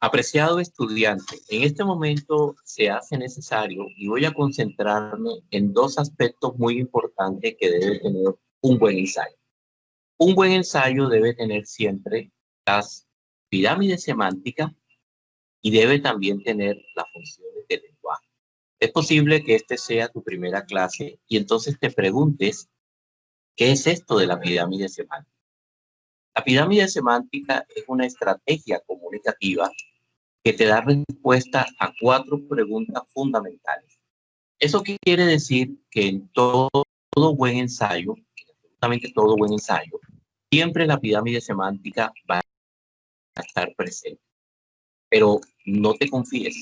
Apreciado estudiante, en este momento se hace necesario y voy a concentrarme en dos aspectos muy importantes que debe tener un buen ensayo. Un buen ensayo debe tener siempre las pirámides semánticas y debe también tener las funciones del lenguaje. Es posible que este sea tu primera clase y entonces te preguntes, ¿qué es esto de la pirámide semántica? La pirámide semántica es una estrategia comunicativa que te da respuesta a 4 preguntas fundamentales. Eso quiere decir que en todo buen ensayo, absolutamente todo buen ensayo, siempre la pirámide semántica va a estar presente. Pero no te confíes,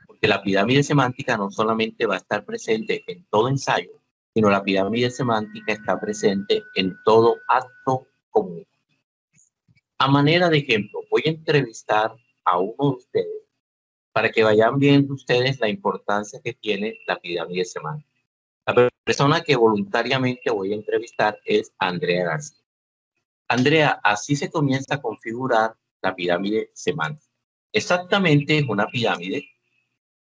porque la pirámide semántica no solamente va a estar presente en todo ensayo, sino la pirámide semántica está presente en todo acto comunicativo. A manera de ejemplo, voy a entrevistar a uno de ustedes para que vayan viendo ustedes la importancia que tiene la pirámide semántica. La persona que voluntariamente voy a entrevistar es Andrea García. Andrea, así se comienza a configurar la pirámide semántica. Exactamente es una pirámide,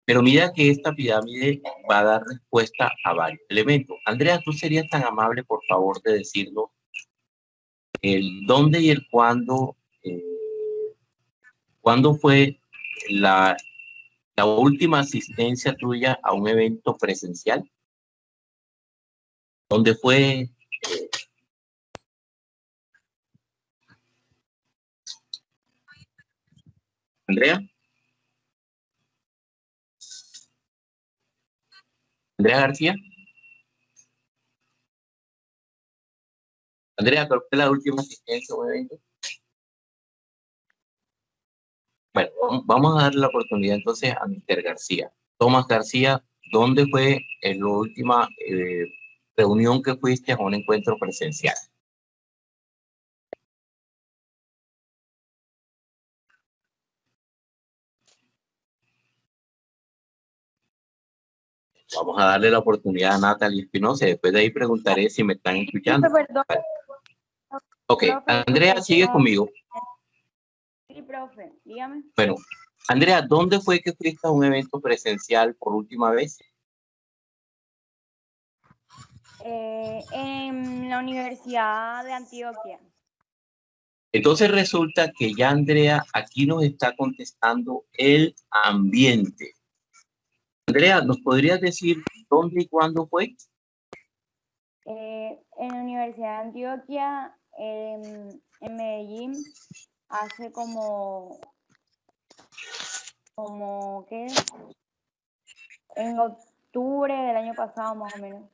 pero mira que esta pirámide va a dar respuesta a varios elementos. Andrea, ¿tú serías tan amable, por favor, de decirnos el dónde y el cuándo, cuándo fue la última asistencia tuya a un evento presencial? ¿Dónde fue? Andrea. Andrea García. Andrea, ¿cuál fue la última asistencia a un evento? Bueno, vamos a darle la oportunidad entonces a Mr. García. Tomás García, ¿dónde fue en la última reunión que fuiste a un encuentro presencial? Vamos a darle la oportunidad a Natalie Espinosa. Después de ahí preguntaré si me están escuchando. Perdón. Vale. Ok, Profe, Andrea, sigue conmigo. Sí, profe, dígame. Bueno, Andrea, ¿dónde fue que fuiste a un evento presencial por última vez? En la Universidad de Antioquia. Entonces resulta que ya Andrea aquí nos está contestando el ambiente. Andrea, ¿nos podrías decir dónde y cuándo fue? En la Universidad de Antioquia, en Medellín, hace ¿qué? En octubre del año pasado, más o menos.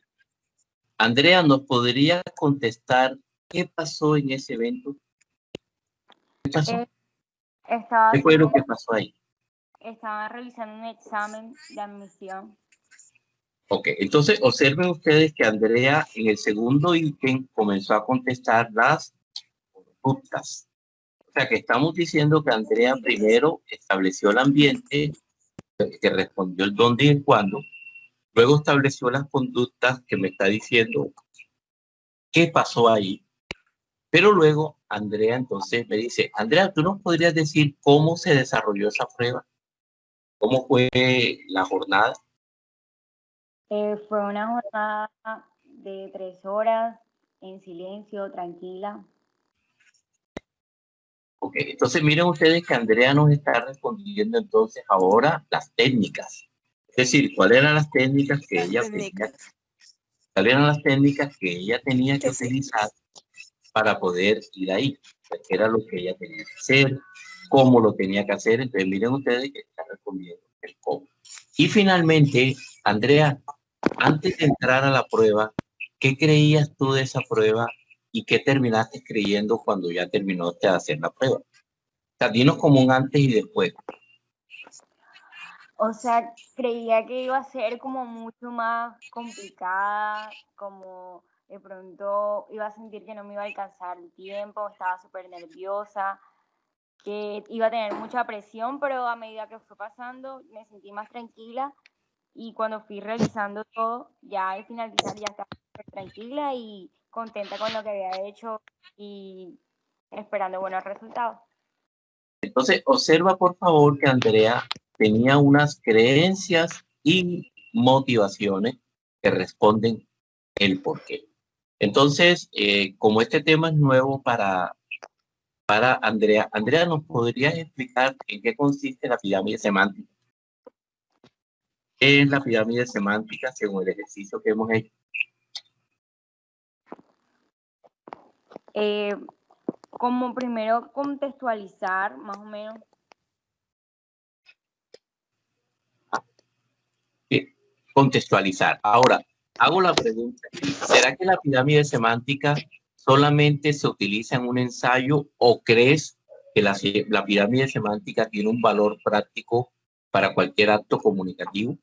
Andrea, ¿nos podrías contestar qué pasó en ese evento? ¿Qué pasó? ¿Qué fue lo que pasó ahí? Estaba realizando un examen de admisión. Ok, entonces observen ustedes que Andrea en el segundo ítem comenzó a contestar las conductas. O sea que estamos diciendo que Andrea primero estableció el ambiente, que respondió el dónde y el cuándo, luego estableció las conductas que me está diciendo qué pasó ahí, pero luego Andrea entonces me dice, Andrea, ¿tú nos podrías decir cómo se desarrolló esa prueba? ¿Cómo fue la jornada? Fue una jornada de 3 horas en silencio, tranquila. Ok, entonces miren ustedes que Andrea nos está respondiendo entonces ahora las técnicas. Es decir, ¿cuáles eran las técnicas que ella tenía? ¿Cuáles eran las técnicas que ella tenía que utilizar para poder ir ahí? ¿Qué era lo que ella tenía que hacer? ¿Cómo lo tenía que hacer? Entonces miren ustedes que está respondiendo el cómo. Y finalmente, Andrea, antes de entrar a la prueba, ¿qué creías tú de esa prueba y qué terminaste creyendo cuando ya terminaste de hacer la prueba? O sea, dinos como un antes y después. O sea, creía que iba a ser como mucho más complicada, como de pronto iba a sentir que no me iba a alcanzar el tiempo, estaba súper nerviosa, que iba a tener mucha presión, pero a medida que fue pasando me sentí más tranquila y cuando fui realizando todo, ya al finalizar ya estaba súper tranquila y contenta con lo que había hecho y esperando buenos resultados. Entonces, observa por favor que Andrea tenía unas creencias y motivaciones que responden el por qué. Entonces, como este tema es nuevo para Andrea, Andrea, ¿nos podrías explicar en qué consiste la pirámide semántica? ¿Qué es la pirámide semántica según el ejercicio que hemos hecho? Como primero contextualizar, más o menos. Contextualizar. Ahora, hago la pregunta, ¿será que la pirámide semántica solamente se utiliza en un ensayo o crees que la pirámide semántica tiene un valor práctico para cualquier acto comunicativo?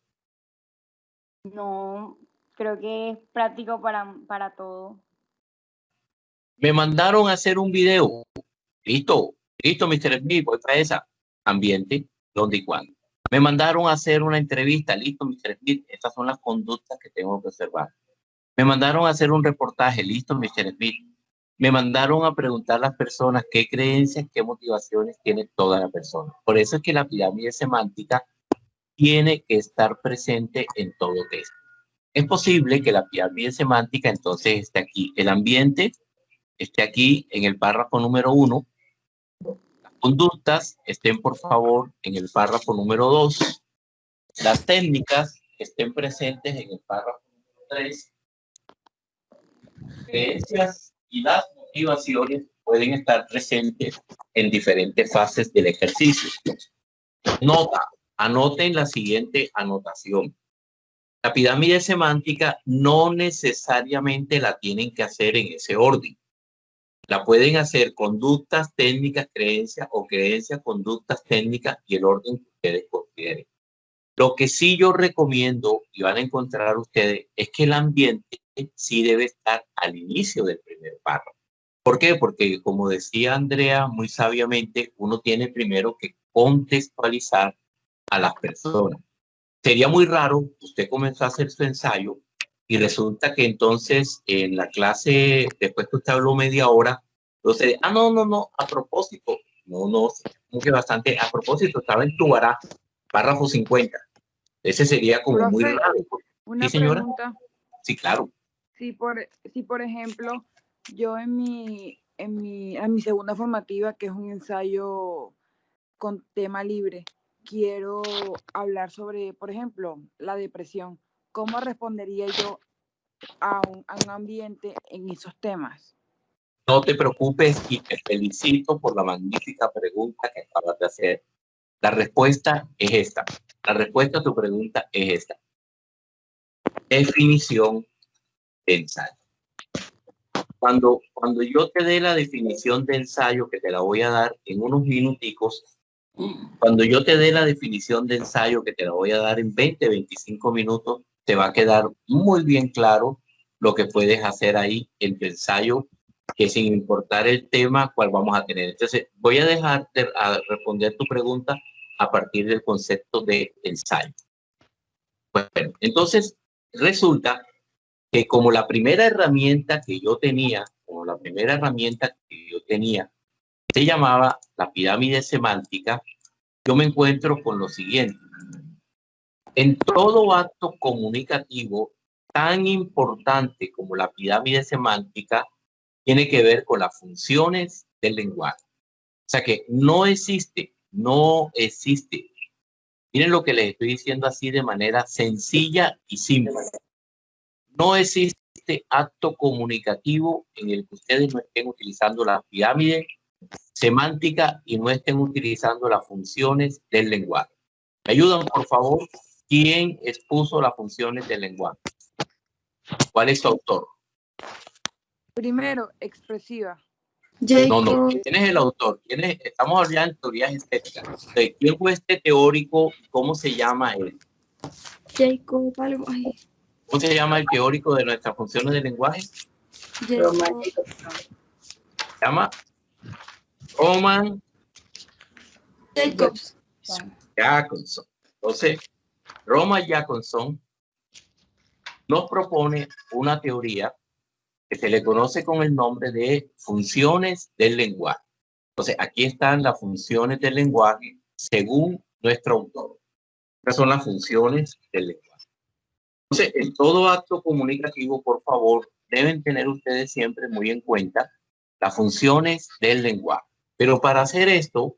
No, creo que es práctico para todo. Me mandaron a hacer un video. Listo, listo, Mr. Smith, voy para esa. Ambiente, dónde y cuándo. Me mandaron a hacer una entrevista. Listo, Mr. Smith, estas son las conductas que tengo que observar. Me mandaron a hacer un reportaje. Listo, Mr. Smith. Me mandaron a preguntar a las personas qué creencias, qué motivaciones tiene toda la persona. Por eso es que la pirámide semántica tiene que estar presente en todo texto. Es posible que la pirámide semántica entonces esté aquí. El ambiente esté aquí en el párrafo número 1. Las conductas estén, por favor, en el párrafo número 2. Las técnicas estén presentes en el párrafo número 3. Creencias y las motivaciones pueden estar presentes en diferentes fases del ejercicio. Nota, anoten la siguiente anotación. La pirámide semántica no necesariamente la tienen que hacer en ese orden. La pueden hacer conductas, técnicas, creencias o creencias, conductas, técnicas y el orden que ustedes consideren. Lo que sí yo recomiendo y van a encontrar ustedes es que el ambiente sí debe estar al inicio del primer párrafo. ¿Por qué? Porque como decía Andrea muy sabiamente, uno tiene primero que contextualizar a las personas. Sería muy raro, usted comenzó a hacer su ensayo y resulta que entonces en la clase, después que usted habló media hora, entonces, no, a propósito, no, como que bastante, a propósito, estaba en tu baraja, párrafo 50. Ese sería como Profe, muy raro. una ¿Sí, señora? pregunta. Sí, claro. Si por ejemplo, yo en mi segunda formativa, que es un ensayo con tema libre, quiero hablar sobre, por ejemplo, la depresión. ¿Cómo respondería yo a un ambiente en esos temas? No te preocupes y te felicito por la magnífica pregunta que acabas de hacer. La respuesta es esta. La respuesta a tu pregunta es esta. Definición de ensayo. Cuando yo te dé la definición de ensayo, que te la voy a dar en unos minuticos, cuando yo te dé la definición de ensayo, que te la voy a dar en 20, 25 minutos, te va a quedar muy bien claro lo que puedes hacer ahí en tu ensayo, que sin importar el tema, cuál vamos a tener. Entonces, voy a dejar de responder tu pregunta a partir del concepto de ensayo. Bueno, entonces, resulta que como la primera herramienta que yo tenía, se llamaba la pirámide semántica, yo me encuentro con lo siguiente. En todo acto comunicativo tan importante como la pirámide semántica, tiene que ver con las funciones del lenguaje. O sea que no existe. Miren lo que les estoy diciendo así de manera sencilla y simple. No existe acto comunicativo en el que ustedes no estén utilizando la pirámide semántica y no estén utilizando las funciones del lenguaje. ¿Me ayudan, por favor? ¿Quién expuso las funciones del lenguaje? ¿Cuál es su autor? Primero, expresiva. No. ¿Quién es el autor? Estamos hablando de teorías estéticas. ¿Quién fue este teórico? ¿Cómo se llama él? Jacob, algo ahí. ¿Cómo se llama el teórico de nuestras funciones del lenguaje? Jacob. Se llama Roman Jacobs. Jacobson. Entonces, Roman Jacobson nos propone una teoría que se le conoce con el nombre de funciones del lenguaje. Entonces, aquí están las funciones del lenguaje según nuestro autor. Estas son las funciones del lenguaje. Entonces, en todo acto comunicativo, por favor, deben tener ustedes siempre muy en cuenta las funciones del lenguaje. Pero para hacer esto,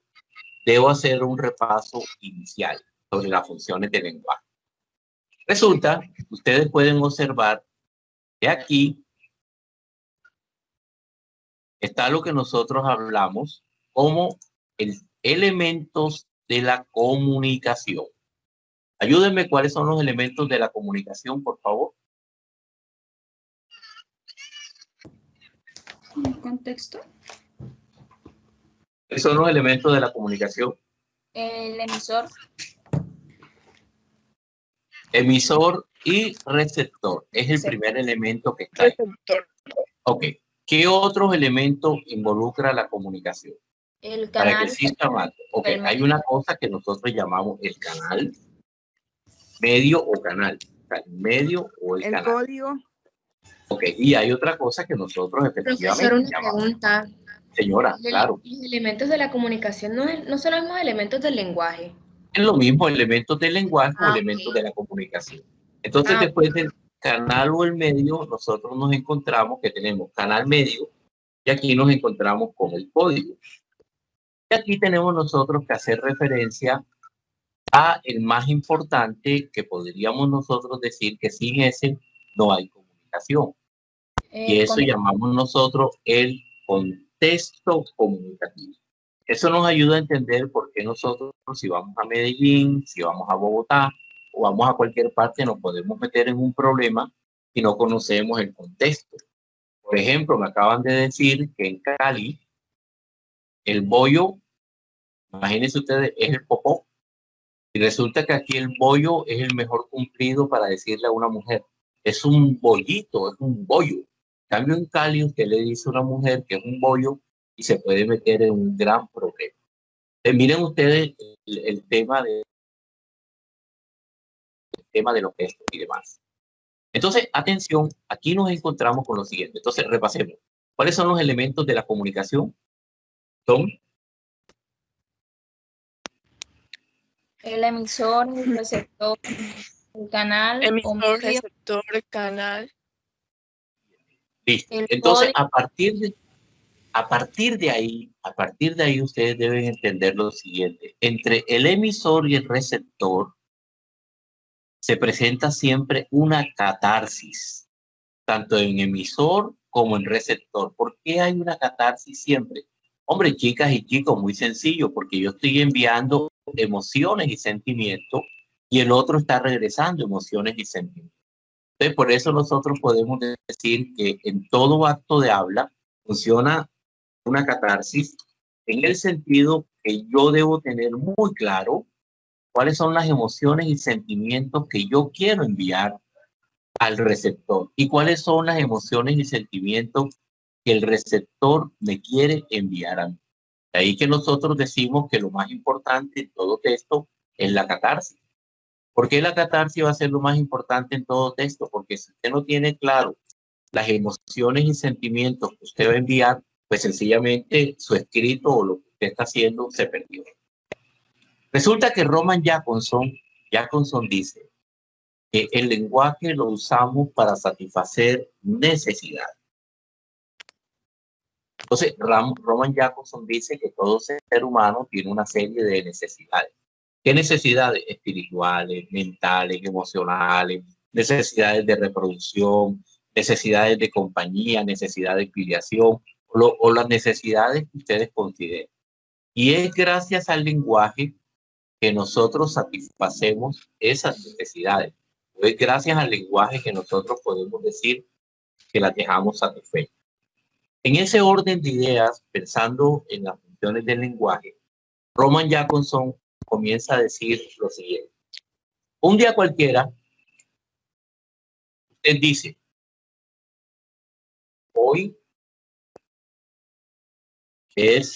debo hacer un repaso inicial sobre las funciones del lenguaje. Resulta, ustedes pueden observar que aquí está lo que nosotros hablamos como elementos de la comunicación. Ayúdenme, ¿cuáles son los elementos de la comunicación, por favor? ¿El contexto? ¿Cuáles son los elementos de la comunicación? El emisor. Emisor y receptor. Es el primer elemento que está ahí. Receptor. Ok. ¿Qué otros elementos involucra la comunicación? El Para que canal. exista más. Ok, El hay una cosa que nosotros llamamos el canal, medio o canal. O sea, el medio o el El canal. código. Ok, y hay otra cosa que nosotros Profesor, efectivamente una llamamos. pregunta. Señora, claro. Los elementos de la comunicación no son los mismos elementos del lenguaje. Es lo mismo elementos del lenguaje o Ah, elementos ok. de la comunicación. Entonces, Ah, después del canal o el medio, nosotros nos encontramos que tenemos canal medio y aquí nos encontramos con el código. Y aquí tenemos nosotros que hacer referencia a el más importante que podríamos nosotros decir que sin ese no hay comunicación. Y eso llamamos nosotros el contexto comunicativo. Eso nos ayuda a entender por qué nosotros, si vamos a Medellín, si vamos a Bogotá o vamos a cualquier parte, nos podemos meter en un problema si no conocemos el contexto. Por ejemplo, me acaban de decir que en Cali el bollo, imagínense ustedes, es el popó. Y resulta que aquí el bollo es el mejor cumplido para decirle a una mujer. Es un bollito, es un bollo. En cambio, en Cali usted le dice a una mujer que es un bollo y se puede meter en un gran problema. Miren ustedes el tema de los gestos y demás. Entonces, atención, aquí nos encontramos con lo siguiente. Entonces, repasemos. ¿Cuáles son los elementos de la comunicación? Son El emisor, el receptor, el canal. Emisor, receptor, canal. listo. El Entonces, código. a partir de ahí ustedes deben entender lo siguiente. Entre el emisor y el receptor se presenta siempre una catarsis, tanto en emisor como en receptor. ¿Por qué hay una catarsis siempre? Hombre, chicas y chicos, muy sencillo, porque yo estoy enviando emociones y sentimientos y el otro está regresando emociones y sentimientos. Entonces, por eso nosotros podemos decir que en todo acto de habla funciona una catarsis en el sentido que yo debo tener muy claro cuáles son las emociones y sentimientos que yo quiero enviar al receptor y cuáles son las emociones y sentimientos que el receptor me quiere enviar a mí. De ahí que nosotros decimos que lo más importante en todo texto es la catarsis. ¿Por qué la catarsis va a ser lo más importante en todo texto? Porque si usted no tiene claro las emociones y sentimientos que usted va a enviar, pues sencillamente su escrito o lo que usted está haciendo se perdió. Resulta que Roman Jacobson dice que el lenguaje lo usamos para satisfacer necesidades. Entonces, Roman Jacobson dice que todo ser humano tiene una serie de necesidades. ¿Qué necesidades? Espirituales, mentales, emocionales, necesidades de reproducción, necesidades de compañía, necesidades de filiación o las necesidades que ustedes consideren. Y es gracias al lenguaje que nosotros satisfacemos esas necesidades. Es gracias al lenguaje que nosotros podemos decir que las dejamos satisfechas. En ese orden de ideas, pensando en las funciones del lenguaje, Roman Jacobson comienza a decir lo siguiente. Un día cualquiera, usted dice, hoy es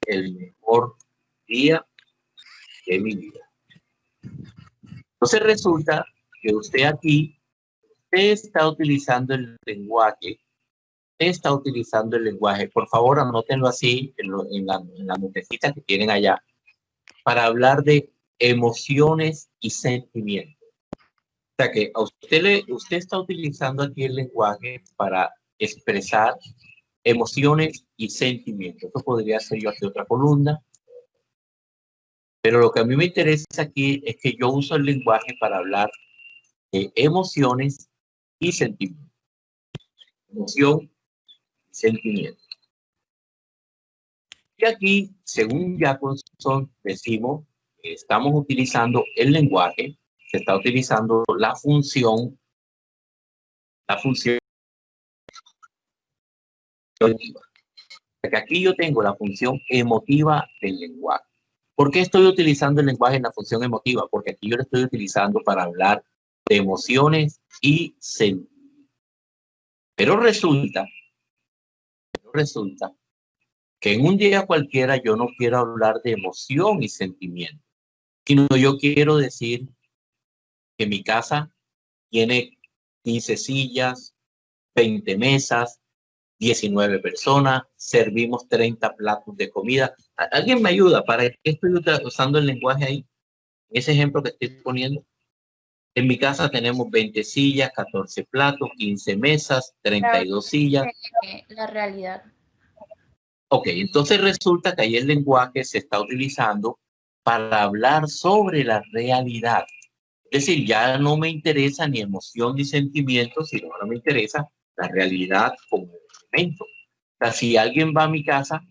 el mejor día de mi vida. Entonces resulta que usted está utilizando el lenguaje usted está utilizando el lenguaje, por favor anótenlo así en la notecita que tienen allá, para hablar de emociones y sentimientos. O sea que a usted está utilizando aquí el lenguaje para expresar emociones y sentimientos. Esto podría ser yo aquí otra columna. Pero lo que a mí me interesa aquí es que yo uso el lenguaje para hablar de emociones y sentimientos. Emoción y sentimiento. Y aquí, según Jacobson, decimos que estamos utilizando el lenguaje, se está utilizando la función emotiva. Porque aquí yo tengo la función emotiva del lenguaje. ¿Por qué estoy utilizando el lenguaje en la función emotiva? Porque aquí yo lo estoy utilizando para hablar de emociones y sentimientos. Pero resulta que en un día cualquiera yo no quiero hablar de emoción y sentimiento, sino yo quiero decir que mi casa tiene 15 sillas, 20 mesas, 19 personas, servimos 30 platos de comida. ¿Alguien me ayuda? ¿Para qué estoy usando el lenguaje ahí? Ese ejemplo que estoy poniendo. En mi casa tenemos 20 sillas, 14 platos, 15 mesas, 32 sillas. La realidad. Ok, entonces resulta que ahí el lenguaje se está utilizando para hablar sobre la realidad. Es decir, ya no me interesa ni emoción ni sentimiento, sino ahora me interesa la realidad como elemento. O sea, si alguien va a mi casa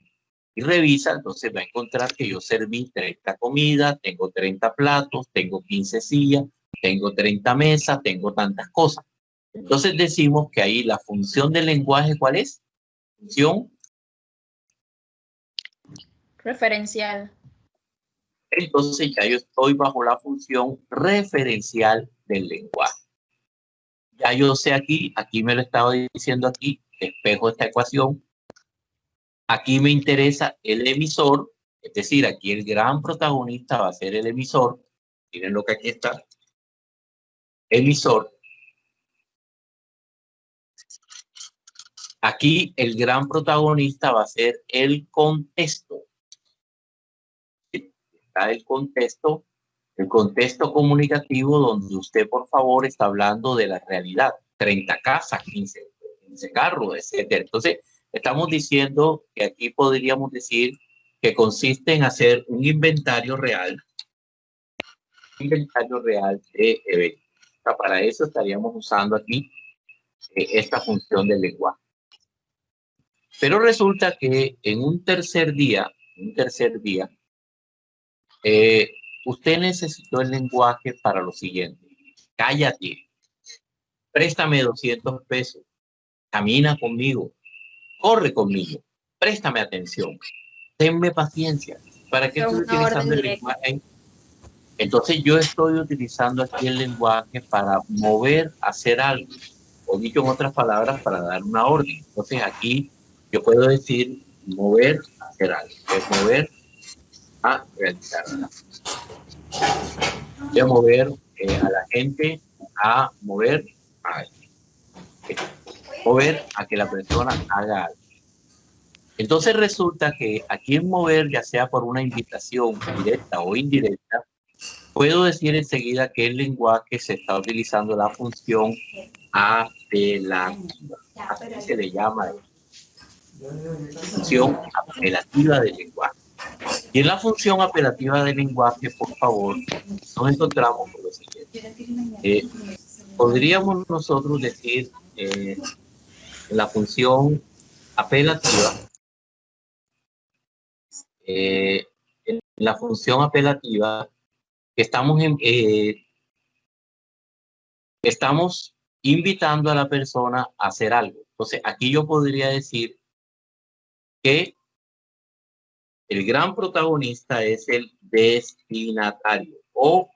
y revisa, entonces va a encontrar que yo serví 30 comidas, tengo 30 platos, tengo 15 sillas, tengo 30 mesas, tengo tantas cosas. Entonces decimos que ahí la función del lenguaje, ¿cuál es? Función. Referencial. Entonces ya yo estoy bajo la función referencial del lenguaje. Ya yo sé aquí me lo estaba diciendo aquí, despejo esta ecuación. Aquí me interesa el emisor, es decir, aquí el gran protagonista va a ser el emisor. Miren lo que aquí está. Emisor. Aquí el gran protagonista va a ser el contexto. Está el contexto comunicativo donde usted, por favor, está hablando de la realidad. 30 casas, 15 carros, etc. Entonces, estamos diciendo que aquí podríamos decir que consiste en hacer un inventario real de eventos. O sea, para eso estaríamos usando aquí esta función del lenguaje. Pero resulta que en un tercer día, usted necesitó el lenguaje para lo siguiente. Cállate, préstame 200 pesos, camina conmigo, corre conmigo, préstame atención, tenme paciencia. ¿Para qué estoy utilizando el lenguaje? Entonces yo estoy utilizando aquí el lenguaje para mover, hacer algo, o dicho en otras palabras, para dar una orden. Entonces aquí yo puedo decir mover, hacer algo, es mover a realizar algo. Voy a mover a la gente a mover a mover a que la persona haga algo. Entonces resulta que aquí en mover, ya sea por una invitación directa o indirecta, puedo decir enseguida que el lenguaje se está utilizando la función apelativa. Así se le llama función apelativa del lenguaje. Y en la función apelativa del lenguaje, por favor, nos encontramos con lo siguiente. Podríamos nosotros decir la función apelativa, que estamos invitando a la persona a hacer algo. Entonces, aquí yo podría decir que el gran protagonista es el destinatario o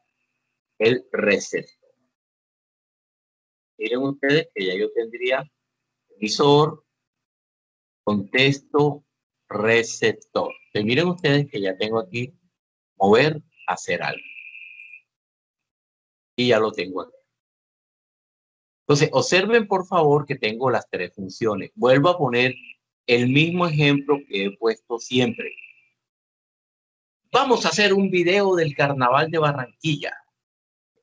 el receptor. Miren ustedes que ya yo tendría emisor, contexto, receptor. Entonces, miren ustedes que ya tengo aquí mover, hacer algo. Y ya lo tengo aquí. Entonces, observen por favor que tengo las tres funciones. Vuelvo a poner el mismo ejemplo que he puesto siempre. Vamos a hacer un video del Carnaval de Barranquilla.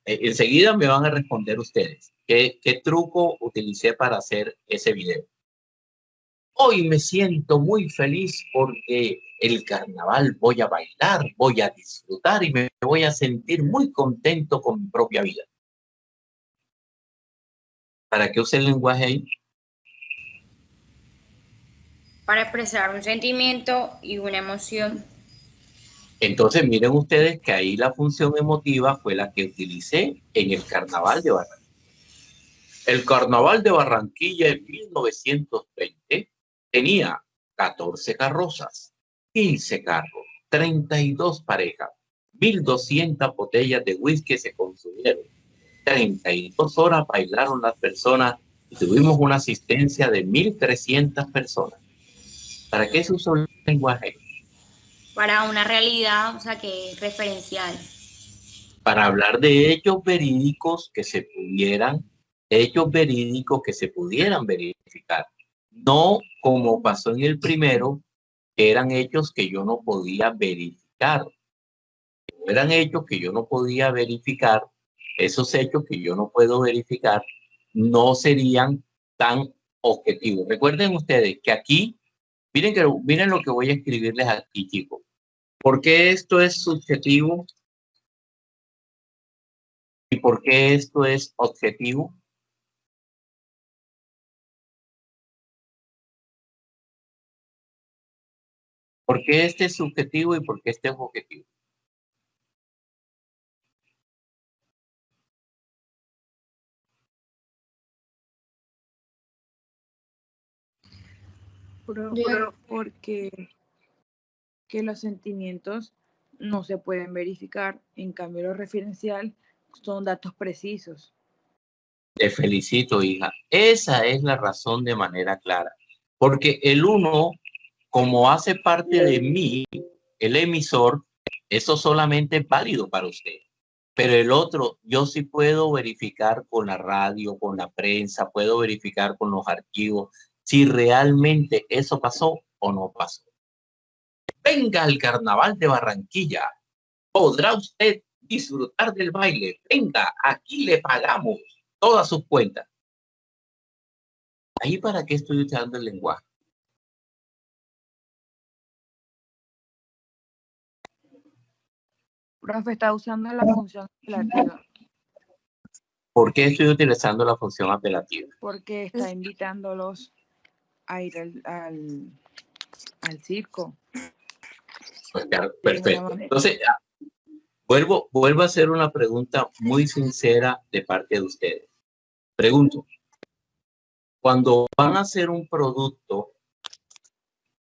Enseguida me van a responder ustedes. ¿Qué truco utilicé para hacer ese video? Hoy me siento muy feliz porque el carnaval voy a bailar, voy a disfrutar y me voy a sentir muy contento con mi propia vida. ¿Para qué use el lenguaje ahí? Para expresar un sentimiento y una emoción. Entonces miren ustedes que ahí la función emotiva fue la que utilicé en el Carnaval de Barranquilla. El Carnaval de Barranquilla en 1920 tenía 14 carrozas, 15 carros, 32 parejas, 1.200 botellas de whisky se consumieron, 32 horas bailaron las personas y tuvimos una asistencia de 1.300 personas. ¿Para qué se usó el lenguaje? Para una realidad, o sea, que es referencial. Para hablar de hechos verídicos que se pudieran verificar. No como pasó en el primero, que eran hechos que yo no podía verificar. Eran hechos que yo no podía verificar. Esos hechos que yo no puedo verificar no serían tan objetivos. Recuerden ustedes que aquí, miren lo que voy a escribirles aquí, chicos. ¿Por qué esto es subjetivo? ¿Y por qué esto es objetivo? ¿Por qué este es subjetivo y por qué este es objetivo? Porque que los sentimientos no se pueden verificar, en cambio lo referencial son datos precisos. Te felicito, hija. Esa es la razón de manera clara. Porque el uno, como hace parte de mí, el emisor, eso solamente es válido para usted. Pero el otro, yo sí puedo verificar con la radio, con la prensa, puedo verificar con los archivos si realmente eso pasó o no pasó. Venga al Carnaval de Barranquilla. Podrá usted disfrutar del baile. Venga, aquí le pagamos todas sus cuentas. ¿Ahí para qué estoy usando el lenguaje? Profe, está usando la función apelativa. ¿Por qué estoy utilizando la función apelativa? Porque está invitándolos a ir al circo. Pues, perfecto. Entonces, vuelvo a hacer una pregunta muy sincera de parte de ustedes. Pregunto, cuando van a hacer un producto,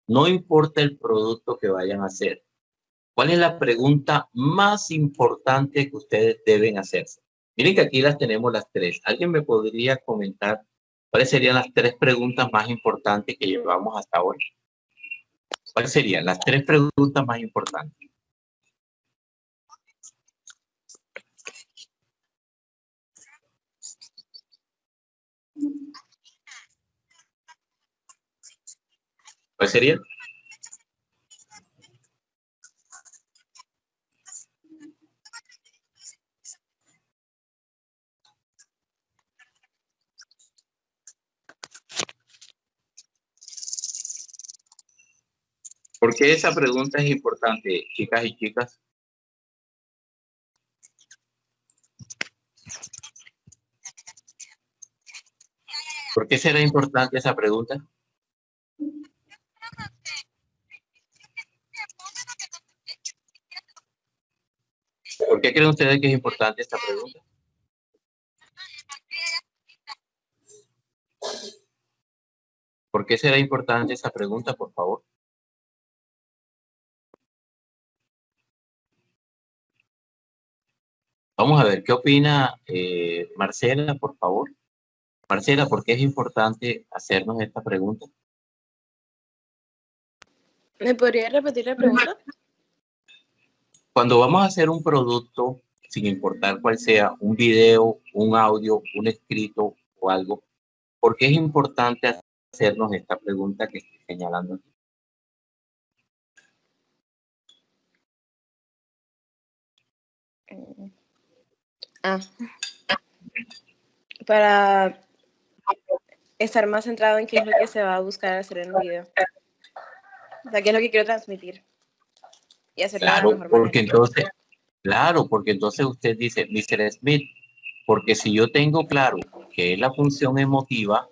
no importa el producto que vayan a hacer, ¿cuál es la pregunta más importante que ustedes deben hacerse? Miren que aquí las tenemos las tres. ¿Alguien me podría comentar cuáles serían las tres preguntas más importantes que llevamos hasta ahora? ¿Cuáles serían las tres preguntas más importantes? ¿Cuál sería? ¿Por qué esa pregunta es importante, chicas y chicas? ¿Por qué será importante esa pregunta? ¿Por qué creen ustedes que es importante esta pregunta? ¿Por qué será importante esa pregunta, por favor? Vamos a ver, ¿qué opina Marcela, por favor? Marcela, ¿por qué es importante hacernos esta pregunta? ¿Me podría repetir la pregunta? Cuando vamos a hacer un producto, sin importar cuál sea, un video, un audio, un escrito, o algo. ¿Por qué es importante hacernos esta pregunta que estoy señalando aquí? Para estar más centrado en qué es lo que se va a buscar hacer en el video. O sea, qué es lo que quiero transmitir. Y hacerlo de la Claro, mejor porque manera. entonces, claro, porque entonces usted dice, Mr. Smith, porque si yo tengo claro que es la función emotiva,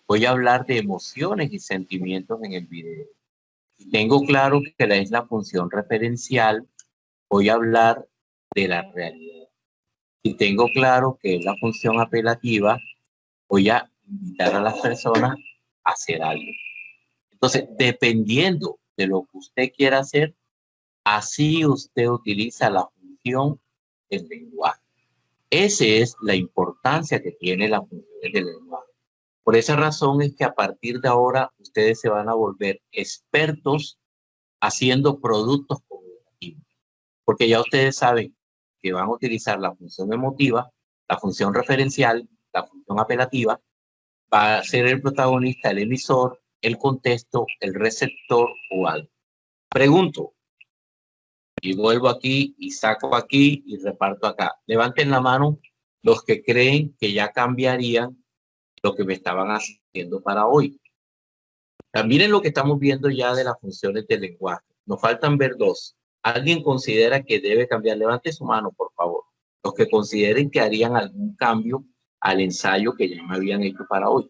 voy a hablar de emociones y sentimientos en el video. Si tengo claro que es la función referencial, voy a hablar de la realidad. Si tengo claro que es la función apelativa, voy a invitar a las personas a hacer algo. Entonces, dependiendo de lo que usted quiera hacer, así usted utiliza la función del lenguaje. Esa es la importancia que tiene la función del lenguaje. Por esa razón es que a partir de ahora ustedes se van a volver expertos haciendo productos comunicativos. Porque ya ustedes saben que van a utilizar la función emotiva, la función referencial, la función apelativa. Va a ser el protagonista, el emisor, el contexto, el receptor o algo. Pregunto, y vuelvo aquí y saco aquí y reparto acá. Levanten la mano los que creen que ya cambiarían lo que me estaban haciendo para hoy. Miren lo que estamos viendo ya de las funciones del lenguaje. Nos faltan ver dos. ¿Alguien considera que debe cambiar? Levante su mano, por favor. Los que consideren que harían algún cambio al ensayo que ya me habían hecho para hoy.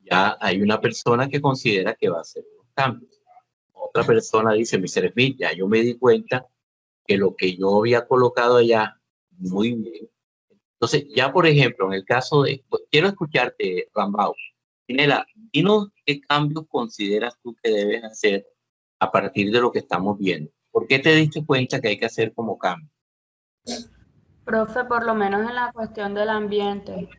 Ya hay una persona que considera que va a hacer unos cambios. Otra persona dice, Mr. Smith, ya yo me di cuenta que lo que yo había colocado allá, muy bien. Entonces, ya por ejemplo, en el caso de, quiero escucharte, Rambao. Ginela, dinos qué cambios consideras tú que debes hacer a partir de lo que estamos viendo. ¿Por qué te diste cuenta que hay que hacer como cambio? Profe, por lo menos en la cuestión del ambiente.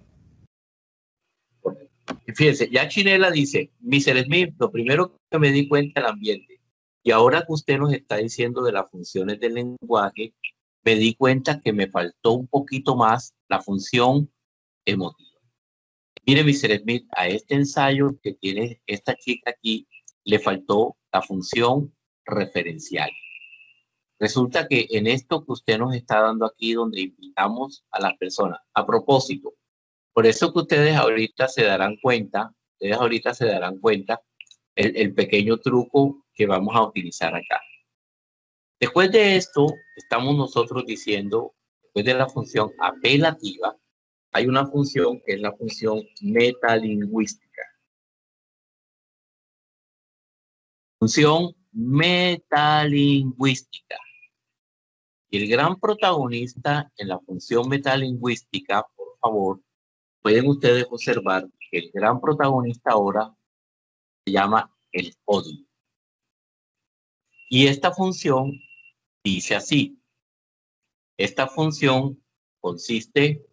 Fíjense, ya Chinela dice, Mr. Smith, lo primero que me di cuenta del ambiente. Y ahora que usted nos está diciendo de las funciones del lenguaje, me di cuenta que me faltó un poquito más la función emotiva. Mire, Mr. Smith, a este ensayo que tiene esta chica aquí, le faltó la función referencial. Resulta que en esto que usted nos está dando aquí, donde invitamos a las personas, a propósito, por eso que ustedes ahorita se darán cuenta, el pequeño truco que vamos a utilizar acá. Después de esto, estamos nosotros diciendo, después de la función apelativa, hay una función que es la función metalingüística. Función metalingüística. Y el gran protagonista en la función metalingüística, por favor, pueden ustedes observar que el gran protagonista ahora se llama el código. Y esta función dice así. Esta función consiste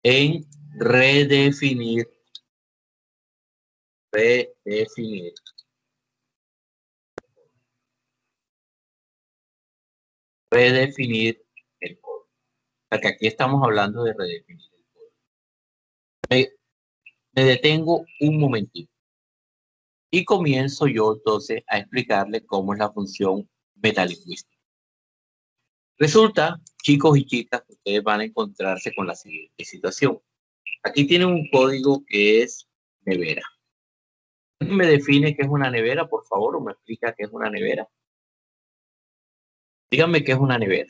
en redefinir el código. O sea que aquí estamos hablando de redefinir el código. Me detengo un momentito y comienzo yo entonces a explicarle cómo es la función metalingüística. Resulta, chicos y chicas, que ustedes van a encontrarse con la siguiente situación. Aquí tienen un código que es nevera. ¿Me define qué es una nevera, por favor, o me explica qué es una nevera? Díganme qué es una nevera.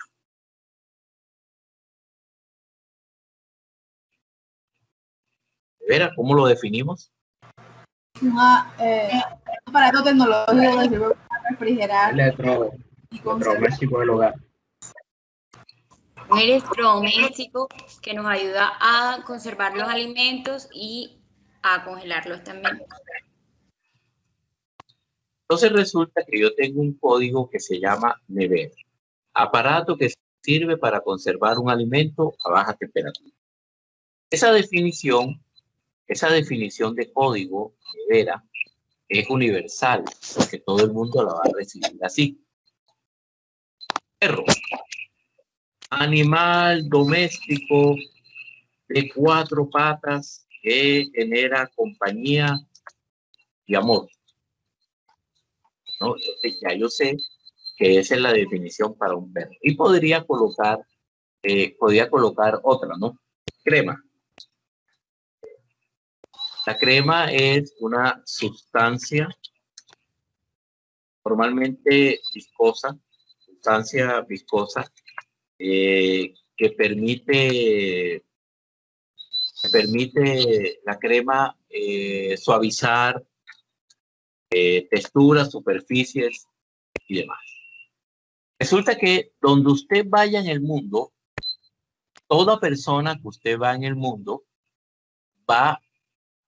¿Nevera? ¿Cómo lo definimos? Un aparato tecnológico que sirve para refrigerar. Electrodoméstico del hogar. Un electrodoméstico que nos ayuda a conservar los alimentos y a congelarlos también. Entonces resulta que yo tengo un código que se llama nevera. Aparato que sirve para conservar un alimento a baja temperatura. Esa definición de código, nevera, es universal, porque todo el mundo la va a recibir así. Perro. Animal doméstico de 4 patas que genera compañía y amor. ¿No? Entonces ya yo sé que esa es la definición para un perro. Y podría colocar otra, ¿no? Crema. La crema es una sustancia normalmente viscosa, que permite la crema suavizar texturas, superficies y demás. Resulta que donde usted vaya en el mundo, toda persona que usted va en el mundo va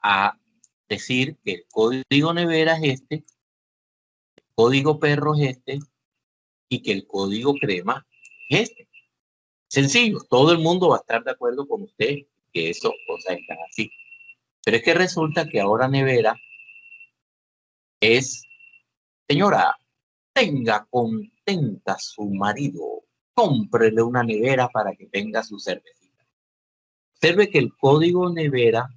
a decir que el código nevera es este, el código perro es este y que el código crema es este. Sencillo, todo el mundo va a estar de acuerdo con usted que eso cosas están así. Pero es que resulta que ahora nevera es, señora, tenga contenta a su marido, cómprele una nevera para que tenga su cervecita. Observe que el código nevera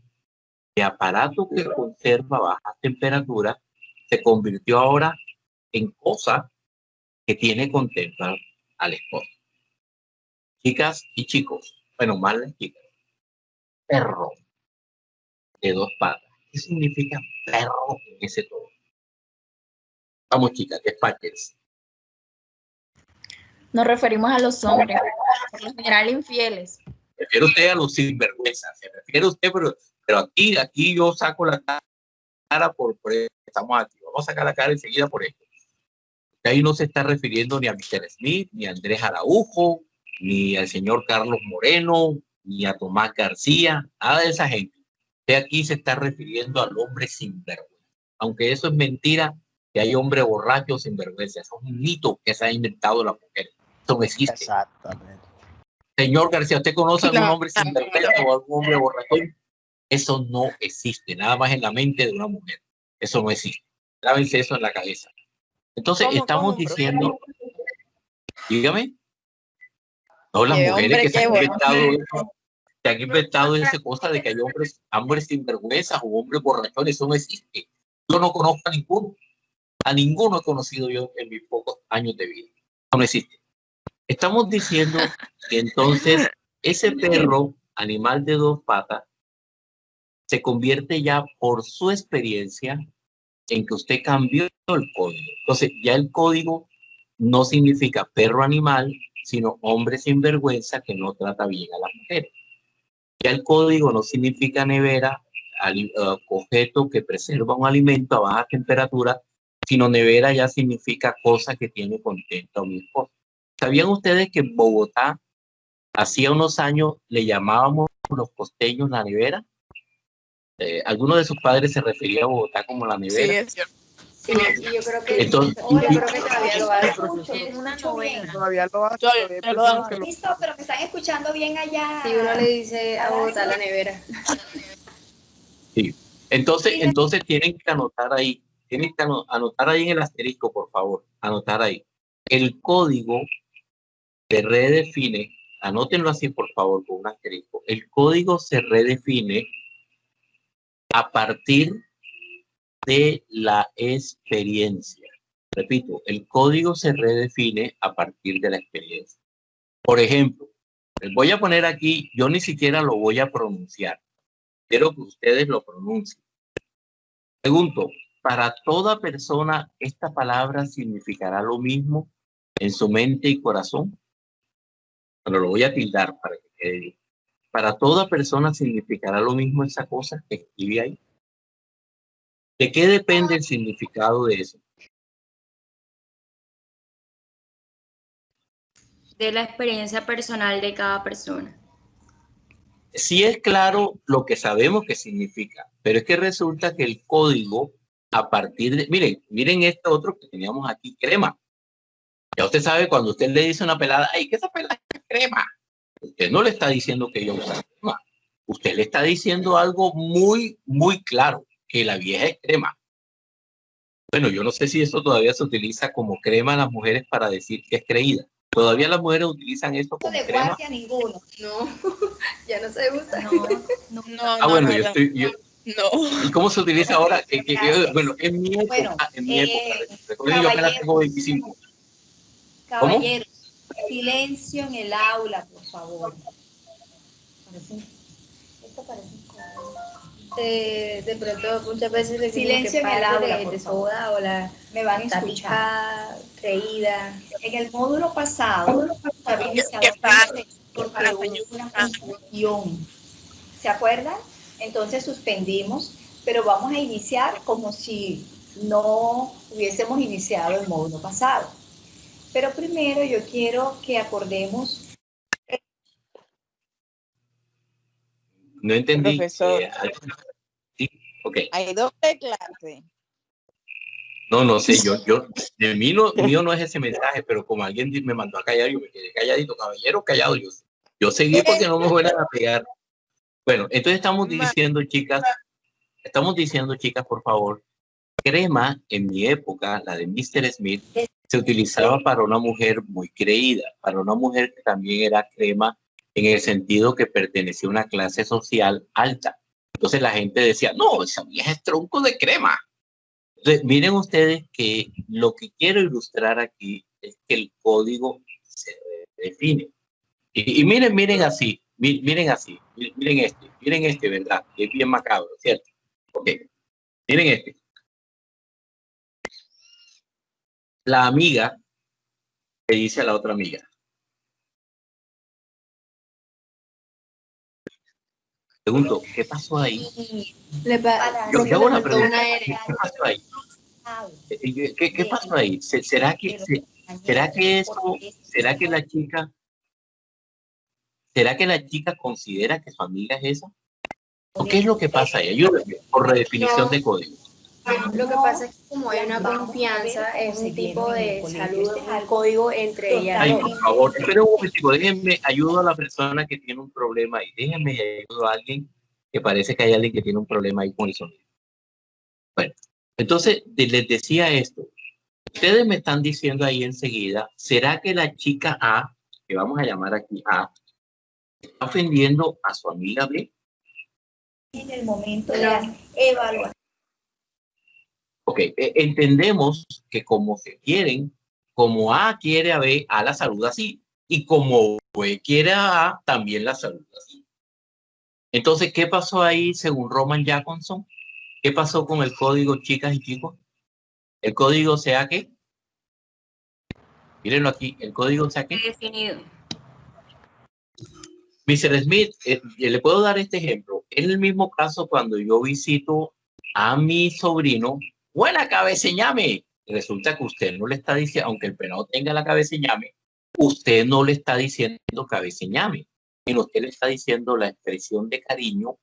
de aparato que conserva baja temperatura se convirtió ahora en cosa que tiene contenta al esposo. Chicas y chicos, bueno, más las chicas, perro de 2 patas. ¿Qué significa perro en ese todo? Vamos, chicas, despáchense. Nos referimos a los hombres, por lo general infieles. Se refiere usted a los sinvergüenzas, se refiere usted, pero aquí yo saco la cara por estamos aquí, vamos a sacar la cara enseguida por esto. Ahí no se está refiriendo ni a Mr. Smith, ni a Andrés Araujo, ni al señor Carlos Moreno, ni a Tomás García, nada de esa gente. Usted aquí se está refiriendo al hombre sinvergüenza. Aunque eso es mentira, que hay hombre borracho sinvergüenza. Eso es un mito que se ha inventado la mujer. Eso no existe. Exactamente. Señor García, ¿usted conoce algún hombre sinvergüenza o algún hombre borracho? Eso no existe, nada más en la mente de una mujer. Eso no existe. Grábense eso en la cabeza. Entonces, estamos diciendo, dígame, no, las mujeres que se han inventado esa cosa de que hay hombres sinvergüenzas o hombres borrachones, eso no existe. Yo no conozco a ninguno he conocido yo en mis pocos años de vida. Eso no existe. Estamos diciendo que entonces ese perro, animal de 2 patas, se convierte ya por su experiencia en que usted cambió el código. Entonces, ya el código no significa perro animal, sino hombre sinvergüenza que no trata bien a las mujeres. Ya el código no significa nevera, objeto que preserva un alimento a baja temperatura, sino nevera ya significa cosa que tiene contento a mi esposo. ¿Sabían ustedes que en Bogotá, hacía unos años, le llamábamos los costeños la nevera? ¿Alguno de sus padres se refería a Bogotá como la nevera? Sí, es cierto. Sí, yo creo que, Entonces, yo creo que todavía lo hace. Es una novena. Todavía lo hace. Listo, pero me están escuchando bien allá. Si uno le dice a Bogotá la nevera. Sí. Entonces tienen que anotar ahí. Tienen que anotar ahí en el asterisco, por favor. Anotar ahí. El código se redefine. Anótenlo así, por favor, con un asterisco. El código se redefine a partir de la experiencia. Repito, el código se redefine a partir de la experiencia. Por ejemplo, les voy a poner aquí, yo ni siquiera lo voy a pronunciar. Quiero que ustedes lo pronuncien. Pregunto, ¿para toda persona esta palabra significará lo mismo en su mente y corazón? Pero lo voy a tildar para que quede bien. ¿Para toda persona significará lo mismo esa cosa que escribí ahí? ¿De qué depende el significado de eso? De la experiencia personal de cada persona. Sí es claro lo que sabemos que significa, pero es que resulta que el código, a partir de... Miren esto otro que teníamos aquí, crema. Ya usted sabe cuando usted le dice a una pelada, ¡ay, que esa pelada es crema! Usted no le está diciendo que ella usa crema. Usted le está diciendo algo muy, muy claro, que la vieja es crema. Bueno, yo no sé si eso todavía se utiliza como crema a las mujeres para decir que es creída. ¿Todavía las mujeres utilizan esto como De crema? guardia ninguno. No, ya no se usa. No. Bueno, ¿y cómo se utiliza ahora? Bueno, en mi época, Bueno, recuerden yo apenas tengo 25. Caballeros, silencio en el aula, por favor. Esto parece un cuadro. De pronto muchas veces le Silencio en el aula, por de favor. soda o la Me van a escuchar. tapicada, creída. En el módulo pasado, había iniciado porque hubo una confusión. ¿Se acuerdan? Entonces suspendimos, pero vamos a iniciar como si no hubiésemos iniciado el módulo pasado. Pero primero yo quiero que acordemos. No entendí. Profesor. Sí, ok. Hay doble clase. No sé, de mí mío no es ese mensaje, pero como alguien me mandó a callar, yo me quedé calladito, caballero, callado. Yo seguí porque no me fueran a pegar. Bueno, entonces estamos diciendo, chicas, por favor, crema en mi época, la de Mr. Smith, se utilizaba para una mujer muy creída, para una mujer que también era crema en el sentido que pertenecía a una clase social alta. Entonces la gente decía, no, esa vieja es tronco de crema. Entonces, miren ustedes que lo que quiero ilustrar aquí es que el código se define. Y miren así, miren este, ¿verdad? Que es bien macabro, ¿cierto? Ok, miren este. La amiga le dice a la otra amiga. Pregunto, ¿qué pasó ahí? Yo hago una pregunta. ¿Qué pasó ahí? ¿Qué pasó ahí? ¿Será que la chica considera que su amiga es esa? ¿O qué es lo que pasa ahí? Ayúdenme, por redefinición de código. Lo que pasa es que como hay una confianza, es un tipo de saludo, un código entre ellas. Ay, por favor, esperen un momentico, déjenme, ayudo a la persona que tiene un problema ahí. Déjenme y ayudo a alguien que parece que hay alguien que tiene un problema ahí con el sonido. Bueno, entonces les decía esto. Ustedes me están diciendo ahí enseguida, ¿será que la chica A, que vamos a llamar aquí A, está ofendiendo a su amiga B? En el momento de la evaluación. Ok, entendemos que como se quieren, como A quiere a B, A la saluda así. Y como B quiere a A, también la saluda así. Entonces, ¿qué pasó ahí según Roman Jacobson? ¿Qué pasó con el código, chicas y chicos? ¿El código sea qué? Mírenlo aquí, el código sea qué. Definido. Mr. Smith, le puedo dar este ejemplo. En el mismo caso, cuando yo visito a mi sobrino, buena cabeceñame. Resulta que usted no le está diciendo, aunque el pelado tenga la cabeceñame, usted no le está diciendo cabeceñame, sino usted le está diciendo la expresión de cariño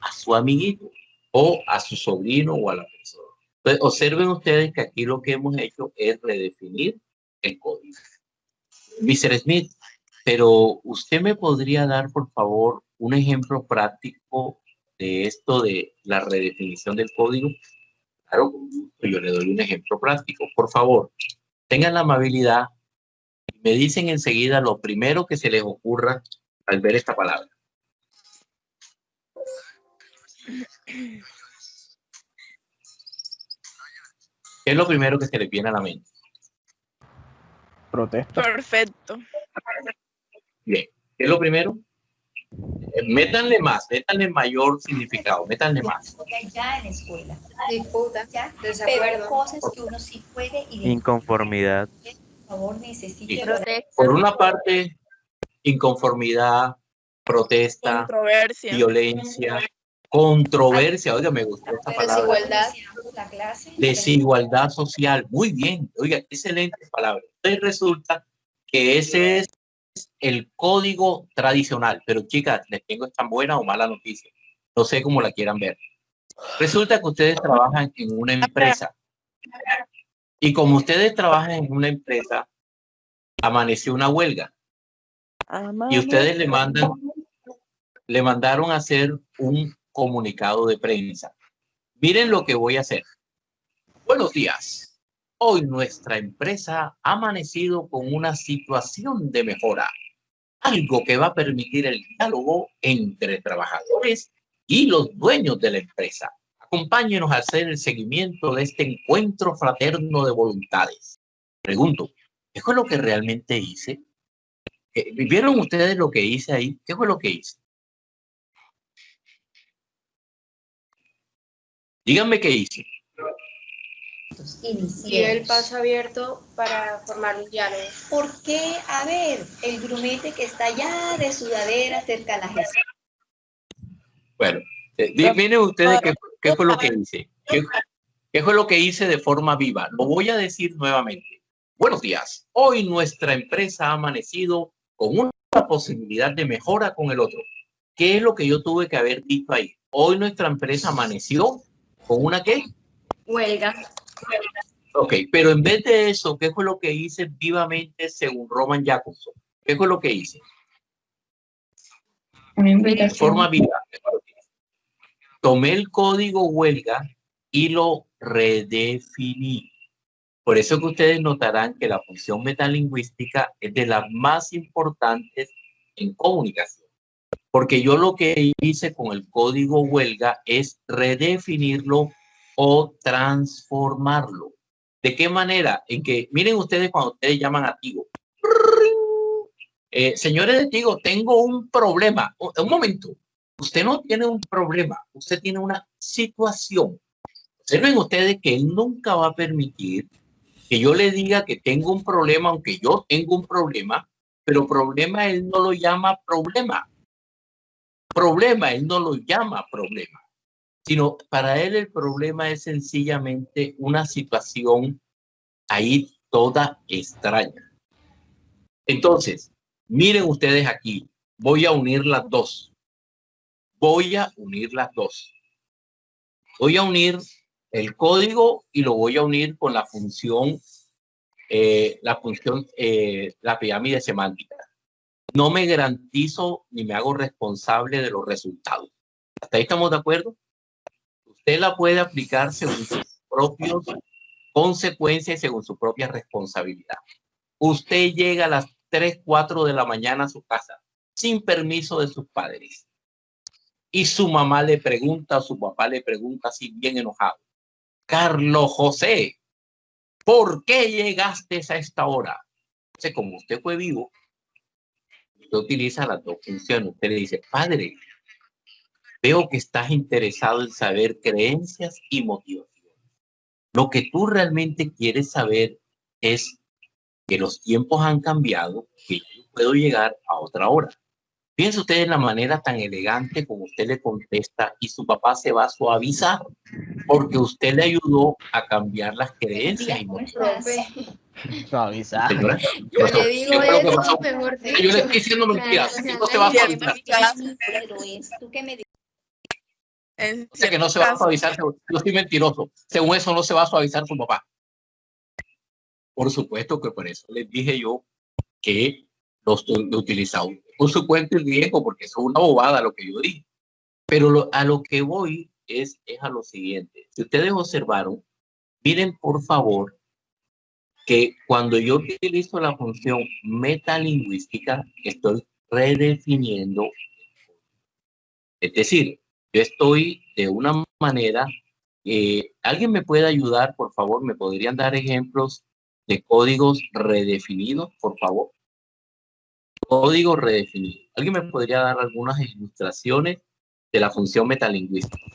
a su amiguito o a su sobrino o a la persona. Entonces, observen ustedes que aquí lo que hemos hecho es redefinir el código. Mr. Smith, pero usted me podría dar, por favor, un ejemplo práctico de esto de la redefinición del código. Claro, yo le doy un ejemplo práctico. Por favor, tengan la amabilidad y me dicen enseguida lo primero que se les ocurra al ver esta palabra. ¿Qué es lo primero que se les viene a la mente? Protesta. Perfecto. Bien, ¿qué es lo primero? Métanle mayor significado, métanle más. Ya en la escuela. Disputa, ¿Ya? desacuerdo. Pero cosas que uno sí puede identificar. Inconformidad. Por favor, necesite. Por una parte, inconformidad, protesta, Controversia. violencia, controversia. Oiga, me gustó esta palabra. Desigualdad social. Muy bien. Oiga, excelente palabra. Entonces resulta que ese es el código tradicional. Pero chicas, les tengo esta buena o mala noticia. No sé cómo la quieran ver. Resulta que ustedes trabajan en una empresa. Y como ustedes trabajan en una empresa, amaneció una huelga. Y ustedes le mandaron a hacer un comunicado de prensa. Miren lo que voy a hacer. Buenos días. hoy nuestra empresa ha amanecido con una situación de mejora, algo que va a permitir el diálogo entre trabajadores y los dueños de la empresa. Acompáñenos a hacer el seguimiento de este encuentro fraterno de voluntades. Pregunto, ¿qué fue lo que realmente hice? ¿Vieron ustedes lo que hice ahí? ¿Qué fue lo que hice? Díganme qué hice. Y el paso abierto para formar un diálogo. ¿Por qué? A ver, el grumete que está allá de sudadera cerca de la gestión. Bueno, miren ustedes qué fue lo que hice. ¿Qué fue lo que hice de forma viva? Lo voy a decir nuevamente. Buenos días. Hoy nuestra empresa ha amanecido con una posibilidad de mejora con el otro. ¿Qué es lo que yo tuve que haber dicho ahí? Hoy nuestra empresa amaneció con una ¿qué? Huelga. Ok, pero en vez de eso, ¿qué fue lo que hice vivamente según Roman Jacobson? ¿Qué fue lo que hice? De forma viva. Tomé el código huelga y lo redefiní. Por eso que ustedes notarán que la función metalingüística es de las más importantes en comunicación. Porque yo lo que hice con el código huelga es redefinirlo o transformarlo. ¿De qué manera? En que, miren ustedes cuando ustedes llaman a Tigo. Señores de Tigo, tengo un problema. Un momento. Usted no tiene un problema. Usted tiene una situación. Observen ustedes que él nunca va a permitir que yo le diga que tengo un problema, aunque yo tengo un problema, pero problema él no lo llama problema. Problema él no lo llama problema, sino para él el problema es sencillamente una situación ahí toda extraña. Entonces, miren ustedes aquí, voy a unir las dos. Voy a unir las dos. Voy a unir el código y lo voy a unir con la función, la pirámide semántica. No me garantizo ni me hago responsable de los resultados. ¿Hasta ahí estamos de acuerdo? Usted la puede aplicar según sus propias consecuencias y según su propia responsabilidad. Usted llega a las 3, 4 de la mañana a su casa sin permiso de sus padres y su mamá le pregunta o su papá le pregunta así bien enojado: Carlos José, ¿por qué llegaste a esta hora? Entonces, como usted fue vivo, usted utiliza las dos funciones. Usted le dice: padre, veo que estás interesado en saber creencias y motivaciones. Lo que tú realmente quieres saber es que los tiempos han cambiado, que yo puedo llegar a otra hora. Fíjense ustedes la manera tan elegante como usted le contesta y su papá se va a suavizar porque usted le ayudó a cambiar las creencias y motivaciones. Suavizar. Señora, Yo le digo eso, mejor dicho. yo le estoy diciendo mentiras. No se va a suavizar. ¿Tú qué me dices? O sea, que no se va a suavizar. Yo soy mentiroso. Según eso no se va a suavizar su papá. Por supuesto que por eso les dije yo que los utilizado por su cuenta y riesgo, porque eso es una bobada lo que yo dije. Pero a lo que voy es a lo siguiente. Si ustedes observaron, miren por favor que cuando yo utilizo la función metalingüística, estoy redefiniendo. Es decir, yo estoy de una manera, ¿alguien me puede ayudar, por favor? ¿Me podrían dar ejemplos de códigos redefinidos, por favor? Código redefinido. ¿Alguien me podría dar algunas ilustraciones de la función metalingüística?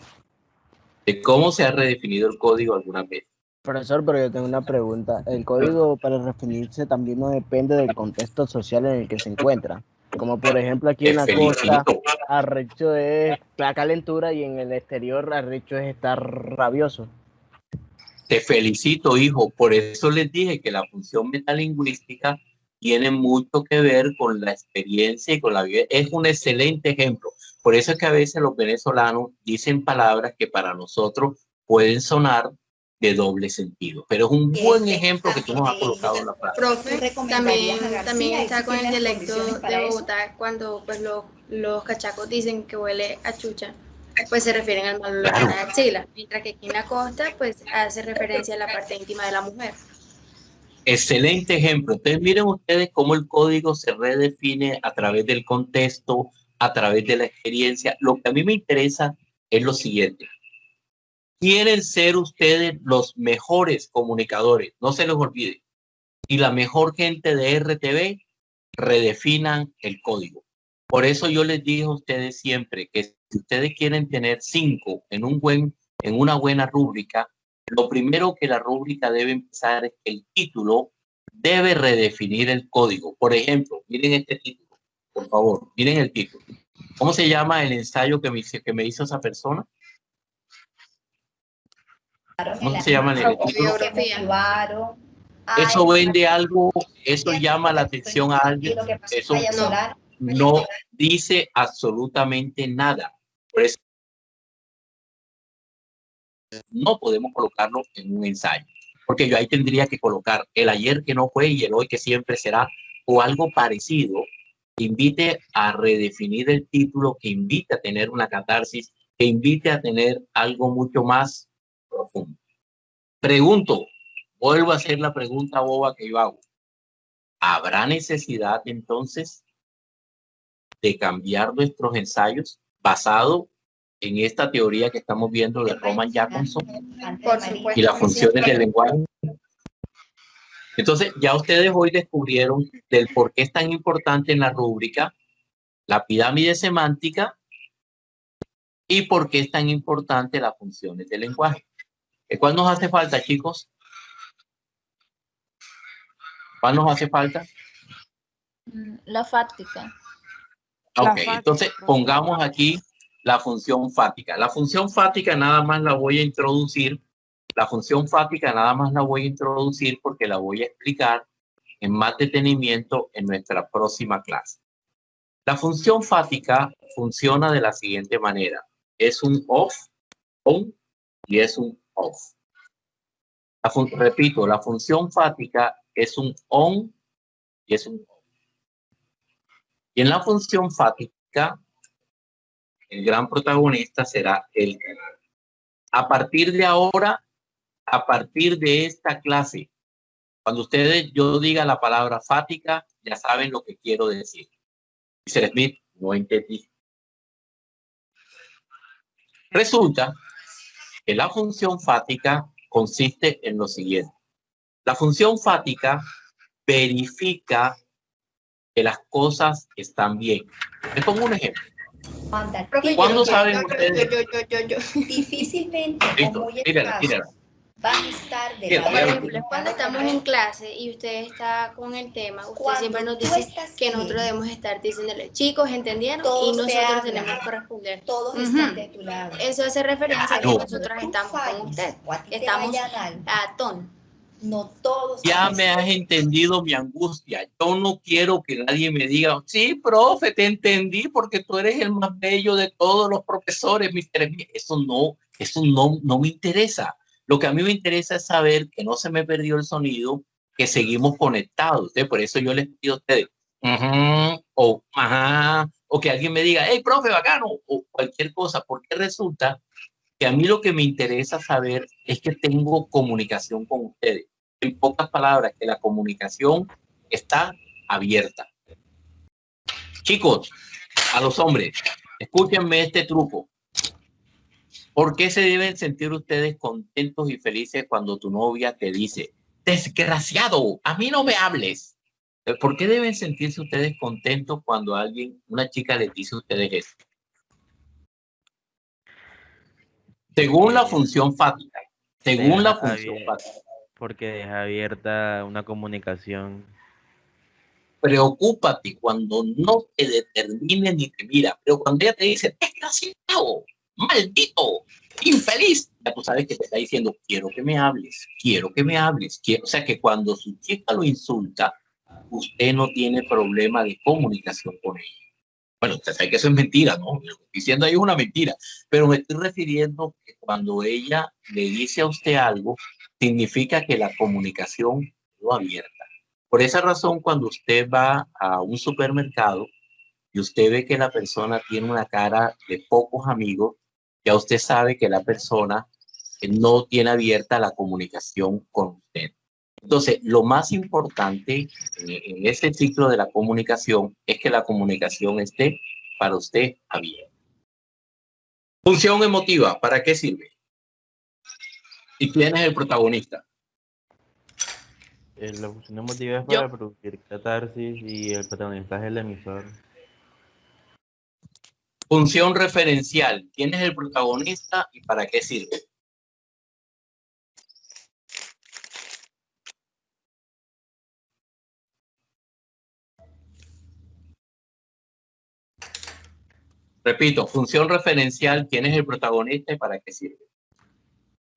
De cómo se ha redefinido el código alguna vez. Profesor, pero yo tengo una pregunta. El código para redefinirse también no depende del contexto social en el que se encuentra. Como por ejemplo aquí en la costa, arrecho es la calentura y en el exterior arrecho es estar rabioso. Te felicito, hijo. Por eso les dije que la función metalingüística tiene mucho que ver con la experiencia y con la vida. Es un excelente ejemplo. Por eso es que a veces los venezolanos dicen palabras que para nosotros pueden sonar de doble sentido. Pero es un buen ejemplo que tú nos has colocado en la frase. Profe, también está con el dialecto de Bogotá, cuando pues los cachacos dicen que huele a chucha, pues se refieren al mal olor a la axila, mientras que aquí en la costa pues hace referencia a la parte íntima de la mujer. Excelente ejemplo. Entonces miren ustedes cómo el código se redefine a través del contexto, a través de la experiencia. Lo que a mí me interesa es lo siguiente. Quieren ser ustedes los mejores comunicadores, no se les olvide. Y la mejor gente de RTV, redefinan el código. Por eso yo les dije a ustedes siempre que si ustedes quieren tener 5 en una buena rúbrica, lo primero que la rúbrica debe empezar es que el título debe redefinir el código. Por ejemplo, miren este título, por favor, miren el título. ¿Cómo se llama el ensayo que me hizo esa persona? ¿Cómo se llama el título? Eso vende algo, eso llama la atención a alguien, eso no dice absolutamente nada. Por eso no podemos colocarlo en un ensayo, porque yo ahí tendría que colocar el ayer que no fue y el hoy que siempre será, o algo parecido, que invite a redefinir el título, que invite a tener una catarsis, que invite a tener algo mucho más profundo. Pregunto, vuelvo a hacer la pregunta boba que yo hago. ¿Habrá necesidad entonces de cambiar nuestros ensayos basado en esta teoría que estamos viendo de Roman Jacobson y las funciones del lenguaje? Entonces, ya ustedes hoy descubrieron del por qué es tan importante en la rúbrica la pirámide semántica y por qué es tan importante las funciones del lenguaje. ¿Cuál nos hace falta, chicos? ¿Cuál nos hace falta? La fáctica. Ok, entonces pongamos aquí la función fática. La función fática nada más la voy a introducir. La función fática nada más la voy a introducir porque la voy a explicar en más detenimiento en nuestra próxima clase. La función fática funciona de la siguiente manera. Es un off, on y es un off. Repito, la función fática es un on y es un off. Y en la función fática, el gran protagonista será el canal. A partir de ahora, a partir de esta clase, cuando yo diga la palabra fática, ya saben lo que quiero decir. Dice Smith, no entendí. Resulta que la función fática consiste en lo siguiente. La función fática verifica que las cosas están bien. Les pongo un ejemplo. ¿Cuándo saben ustedes? Difícilmente Listo, o muy mírala. van a estar de Por ejemplo, cuando estamos en clase y usted está con el tema, usted siempre nos dice que nosotros debemos estar diciéndole, chicos, ¿entendieron? Y nosotros tenemos que responder. Todos están de tu lado. Eso hace referencia a que nosotros estamos con usted. Estamos a tono. No todos. Ya me has entendido mi angustia. Yo no quiero que nadie me diga, sí, profe, te entendí porque tú eres el más bello de todos los profesores. Eso no me interesa. Lo que a mí me interesa es saber que no se me perdió el sonido, que seguimos conectados. Por eso yo les pido a ustedes, o que alguien me diga, hey, profe, bacano, o cualquier cosa, porque resulta que a mí lo que me interesa saber es que tengo comunicación con ustedes. En pocas palabras, que la comunicación está abierta. Chicos, a los hombres, escúchenme este truco. ¿Por qué se deben sentir ustedes contentos y felices cuando tu novia te dice, desgraciado, a mí no me hables? ¿Por qué deben sentirse ustedes contentos cuando una chica les dice a ustedes eso? Según la función fática. Según la función fática. Porque deja abierta una comunicación. Preocúpate cuando no te determine ni te mira, pero cuando ella te dice, desgraciado, maldito, infeliz, ya tú sabes que te está diciendo, quiero que me hables, quiero que me hables. O sea que cuando su chica lo insulta, usted no tiene problema de comunicación con ella. Bueno, usted sabe que eso es mentira, ¿no? Lo que estoy diciendo ahí es una mentira, pero me estoy refiriendo que cuando ella le dice a usted algo, significa que la comunicación quedó abierta. Por esa razón, cuando usted va a un supermercado y usted ve que la persona tiene una cara de pocos amigos, ya usted sabe que la persona no tiene abierta la comunicación con usted. Entonces, lo más importante en este ciclo de la comunicación es que la comunicación esté para usted abierta. Función emotiva, ¿para qué sirve? ¿Y quién es el protagonista? La función emotiva es para producir catarsis y el protagonista es el emisor. Función referencial, ¿quién es el protagonista y para qué sirve? Repito, función referencial, ¿quién es el protagonista y para qué sirve?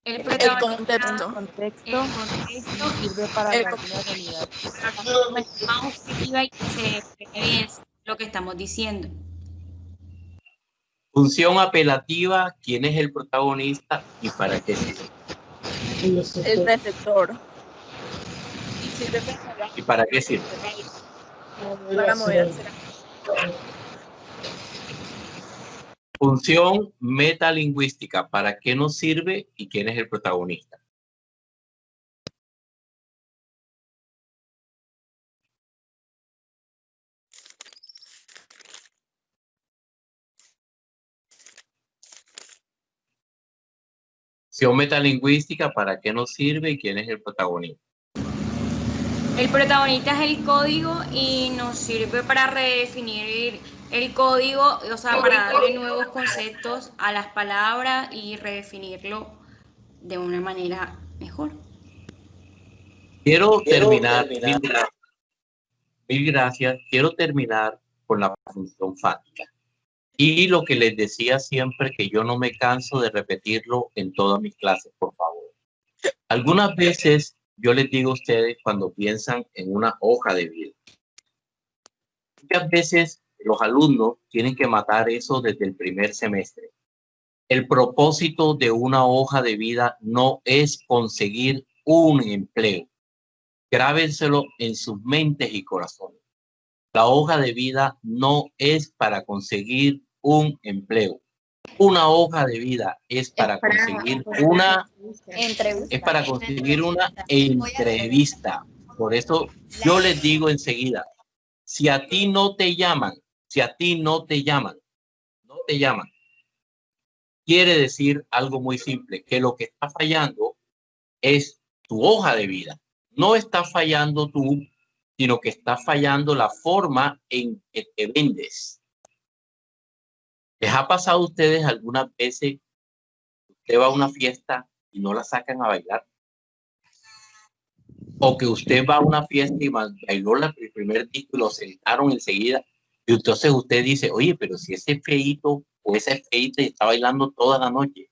El contexto sirve para la realidad. Más objetiva y que se prevé lo que estamos diciendo. Función apelativa, ¿quién es el protagonista y para qué sirve? El receptor. ¿Y para qué sirve? Para moverse. Función metalingüística, ¿para qué nos sirve y quién es el protagonista? Función metalingüística, ¿para qué nos sirve y quién es el protagonista? El protagonista es el código y nos sirve para redefinir el código, o sea, para darle nuevos conceptos a las palabras y redefinirlo de una manera mejor. Quiero terminar, mil gracias, quiero terminar con la función fática. Y lo que les decía siempre, que yo no me canso de repetirlo en todas mis clases, por favor. Algunas veces yo les digo a ustedes cuando piensan en una hoja de vida. Muchas veces los alumnos tienen que matar eso desde el primer semestre. El propósito de una hoja de vida no es conseguir un empleo. Grábenselo en sus mentes y corazones. La hoja de vida no es para conseguir un empleo. Una hoja de vida es para conseguir una entrevista. Por eso yo les digo enseguida, si a ti no te llaman, quiere decir algo muy simple, que lo que está fallando es tu hoja de vida. No está fallando tú, sino que está fallando la forma en que te vendes. ¿Les ha pasado a ustedes algunas veces que usted va a una fiesta y no la sacan a bailar? O que usted va a una fiesta y bailó el primer disco y lo sentaron enseguida. Y entonces usted dice, oye, pero si ese feíto o esa feíta está bailando toda la noche.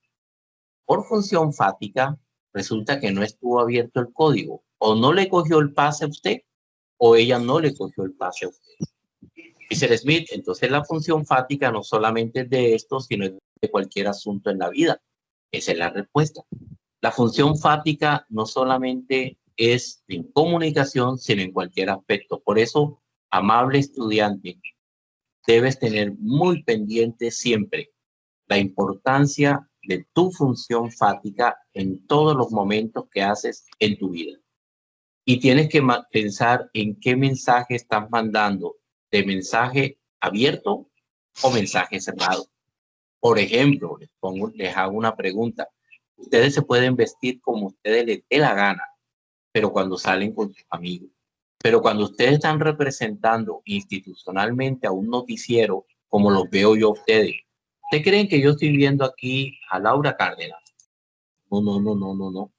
Por función fática, resulta que no estuvo abierto el código. O no le cogió el pase a usted, o ella no le cogió el pase a usted. Dice Smith, entonces la función fática no solamente es de esto, sino de cualquier asunto en la vida. Esa es la respuesta. La función fática no solamente es en comunicación, sino en cualquier aspecto. Por eso, amable estudiante, debes tener muy pendiente siempre la importancia de tu función fática en todos los momentos que haces en tu vida. Y tienes que pensar en qué mensaje estás mandando, de mensaje abierto o mensaje cerrado. Por ejemplo, les hago una pregunta. Ustedes se pueden vestir como ustedes les dé la gana, pero cuando salen con sus amigos. Pero cuando ustedes están representando institucionalmente a un noticiero, como los veo yo a ustedes, ¿ustedes creen que yo estoy viendo aquí a Laura Cárdenas? No.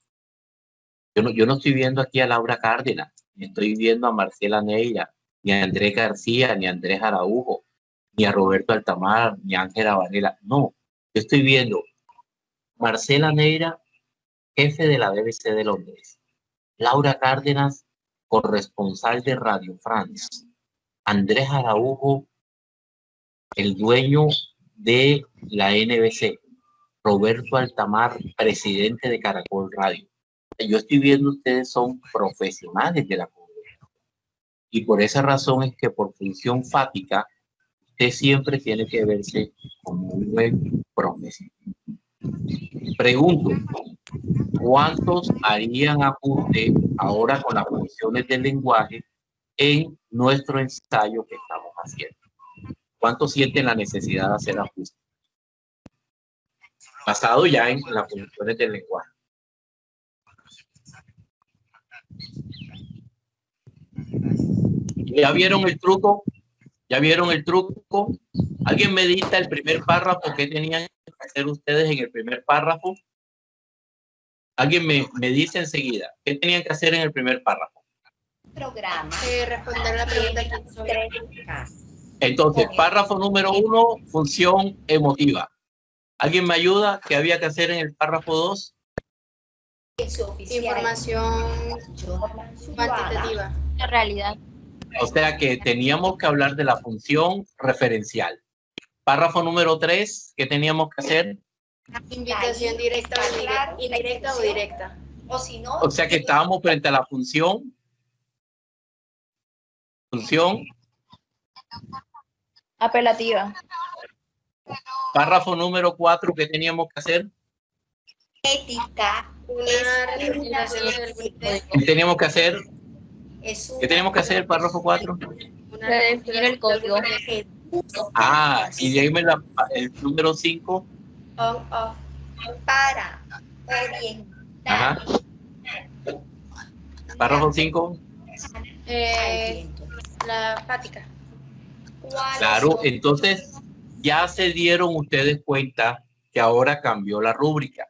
Yo no estoy viendo aquí a Laura Cárdenas, ni estoy viendo a Marcela Neira, ni a Andrés García, ni a Andrés Araujo, ni a Roberto Altamar, ni a Ángela Varela. No, yo estoy viendo Marcela Neira, jefe de la BBC de Londres. Laura Cárdenas, corresponsal de Radio France. Andrés Araujo, el dueño de la NBC. Roberto Altamar, presidente de Caracol Radio. Yo estoy viendo ustedes son profesionales de la comunicación. Y por esa razón es que por función fática, usted siempre tiene que verse como un buen profesional. Pregunto, ¿cuántos harían ajuste ahora con las funciones del lenguaje en nuestro ensayo que estamos haciendo? ¿Cuántos sienten la necesidad de hacer ajustes? Basado ya en las funciones del lenguaje. ¿Ya vieron el truco? ¿Ya vieron el truco? ¿Alguien me dicta el primer párrafo? ¿Qué tenían que hacer ustedes en el primer párrafo? Alguien me dice enseguida. ¿Qué tenían que hacer en el primer párrafo? Programa. Responder la pregunta aquí. Entonces, párrafo número 1, función emotiva. ¿Alguien me ayuda? ¿Qué había que hacer en el párrafo 2? Información cuantitativa. La realidad. O sea que teníamos que hablar de la función referencial. Párrafo número 3, ¿qué teníamos que hacer? Invitación directa o indirecta o directa. O si no. O sea que estábamos frente a la función. Apelativa. Párrafo número 4, ¿qué teníamos que hacer? Ética. Una representación del contexto. ¿Qué teníamos que hacer? ¿Qué tenemos que hacer, párrafo 4? Redefinir el código. Ah, y dígame el número 5. Para orientar. Ajá. Párrafo 5. La práctica. Claro, entonces ya se dieron ustedes cuenta que ahora cambió la rúbrica.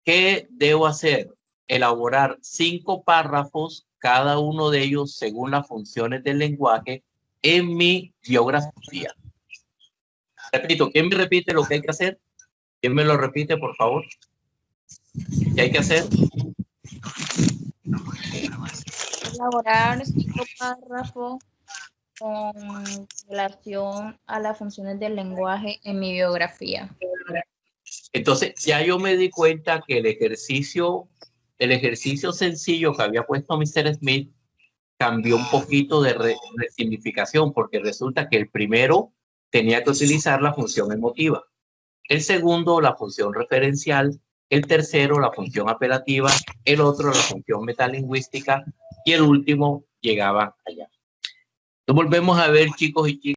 ¿Qué debo hacer? Elaborar 5 párrafos, cada uno de ellos según las funciones del lenguaje, en mi biografía. Repito, ¿quién me repite lo que hay que hacer? ¿Quién me lo repite, por favor? ¿Qué hay que hacer? Elaborar 5 párrafos con relación a las funciones del lenguaje en mi biografía. Entonces, ya yo me di cuenta que el ejercicio sencillo que había puesto Mr. Smith cambió un poquito de significación, porque resulta que el primero tenía que utilizar la función emotiva, el segundo la función referencial, el tercero la función apelativa, el otro la función metalingüística y el último llegaba allá. Entonces volvemos a ver, chicos y chicas,